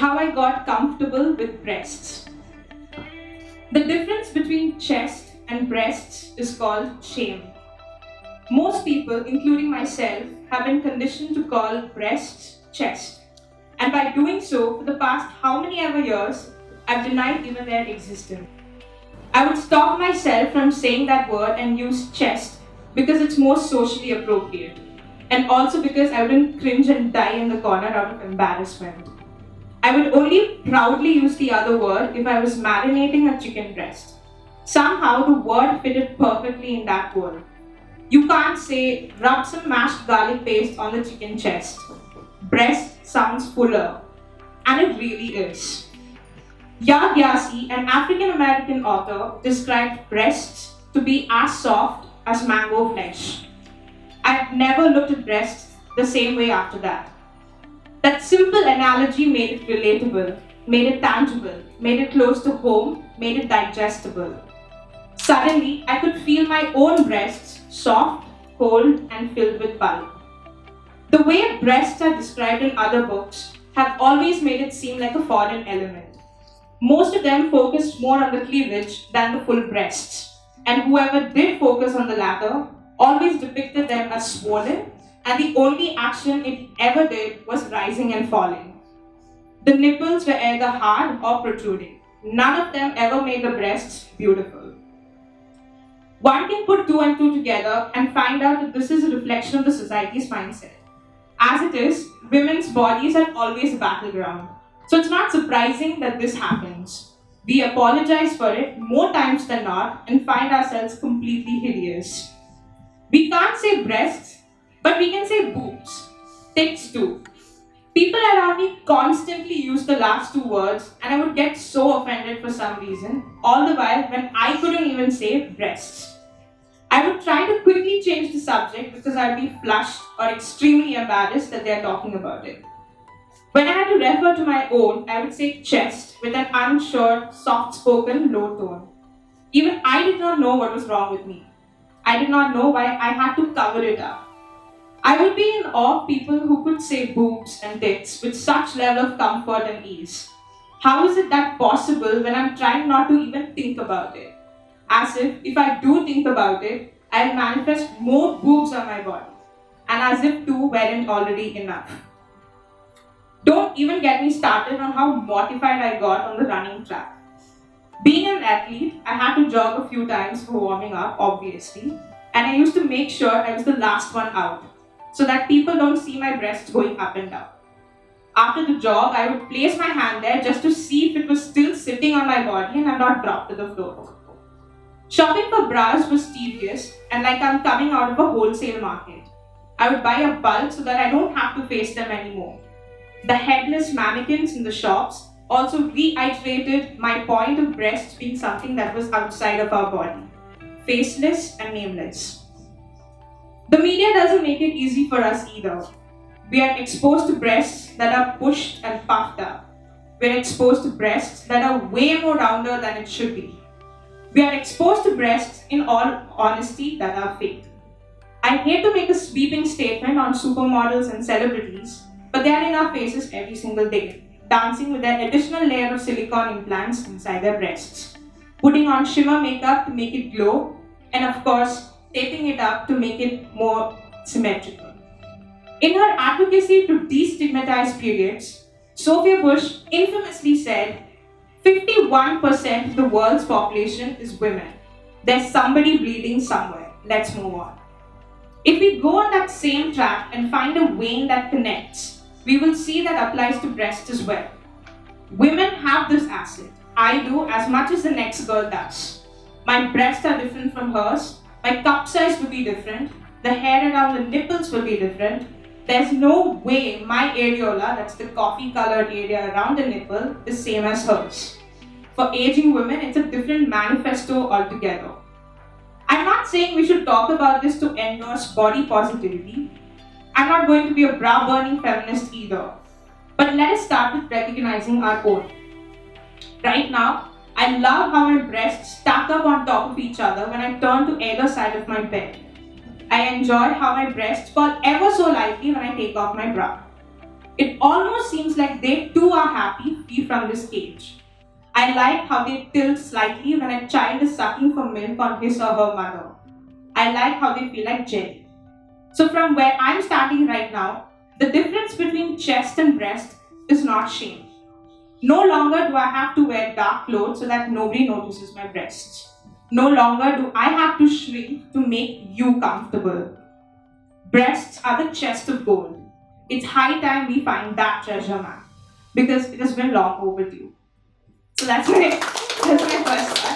how I got comfortable with breasts. The difference between chest and breasts is called shame. Most people, including myself, have been conditioned to call breasts chest. And by doing so, for the past how many ever years, I've denied even their existence. I would stop myself from saying that word and use chest because it's more socially appropriate. And also because I wouldn't cringe and die in the corner out of embarrassment. I would only proudly use the other word if I was marinating a chicken breast. Somehow the word fitted perfectly in that word. You can't say, rub some mashed garlic paste on the chicken chest. Breast sounds fuller. And it really is. Yag Yasi, an African-American author, described breasts to be as soft as mango flesh. I've never looked at breasts the same way after that. That simple analogy made it relatable, made it tangible, made it close to home, made it digestible. Suddenly, I could feel my own breasts, soft, cold, and filled with pulp. The way breasts are described in other books have always made it seem like a foreign element. Most of them focused more on the cleavage than the full breasts, and whoever did focus on the latter always depicted them as swollen, and the only action it ever did was rising and falling. The nipples were either hard or protruding. None of them ever made the breasts beautiful. One can put two and two together and find out that this is a reflection of the society's mindset. As it is, women's bodies are always a battleground. So it's not surprising that this happens. We apologize for it more times than not and find ourselves completely hideous. We can't say breasts, but we can say boobs. Tits too. People around me constantly use the last two words and I would get so offended for some reason, all the while when I couldn't even say breasts. I would try to quickly change the subject because I'd be flushed or extremely embarrassed that they're talking about it. When I had to refer to my own, I would say chest with an unsure, soft-spoken, low tone. Even I did not know what was wrong with me. I did not know why I had to cover it up. I would be in awe of people who could say boobs and tits with such level of comfort and ease. How is it that possible when I'm trying not to even think about it? As if I do think about it, I'll manifest more boobs on my body. And as if two weren't already enough. Don't even get me started on how mortified I got on the running track. Being an athlete, I had to jog a few times for warming up, obviously, and I used to make sure I was the last one out, so that people don't see my breasts going up and down. After the jog, I would place my hand there just to see if it was still sitting on my body and had not dropped to the floor. Shopping for bras was tedious and like I'm coming out of a wholesale market. I would buy a bulk so that I don't have to face them anymore. The headless mannequins in the shops also reiterated my point of breasts being something that was outside of our body, faceless and nameless. The media doesn't make it easy for us either. We are exposed to breasts that are pushed and puffed up. We are exposed to breasts that are way more rounder than it should be. We are exposed to breasts, in all honesty, that are fake. I hate to make a sweeping statement on supermodels and celebrities, but they are in our faces every single day, dancing with their additional layer of silicone implants inside their breasts, putting on shimmer makeup to make it glow, and of course, taping it up to make it more symmetrical. In her advocacy to destigmatize periods, Sophia Bush infamously said, 51% of the world's population is women. There's somebody bleeding somewhere. Let's move on. If we go on that same track and find a vein that connects, we will see that applies to breasts as well. Women have this asset. I do as much as the next girl does. My breasts are different from hers. My cup size will be different. The hair around the nipples will be different. There's no way my areola, that's the coffee colored area around the nipple, is same as hers. For aging women, it's a different manifesto altogether. I'm not saying we should talk about this to endorse body positivity. I'm not going to be a bra-burning feminist either. But let us start with recognizing our own. Right now, I love how my breasts stack up on top of each other when I turn to either side of my bed. I enjoy how my breasts fall ever so lightly when I take off my bra. It almost seems like they too are happy, free from this cage. I like how they tilt slightly when a child is sucking for milk on his or her mother. I like how they feel like jelly. So, from where I'm standing right now, the difference between chest and breast is not shame. No longer do I have to wear dark clothes so that nobody notices my breasts. No longer do I have to shrink to make you comfortable. Breasts are the chest of gold. It's high time we find that treasure map because it has been long overdue. So that's my first one.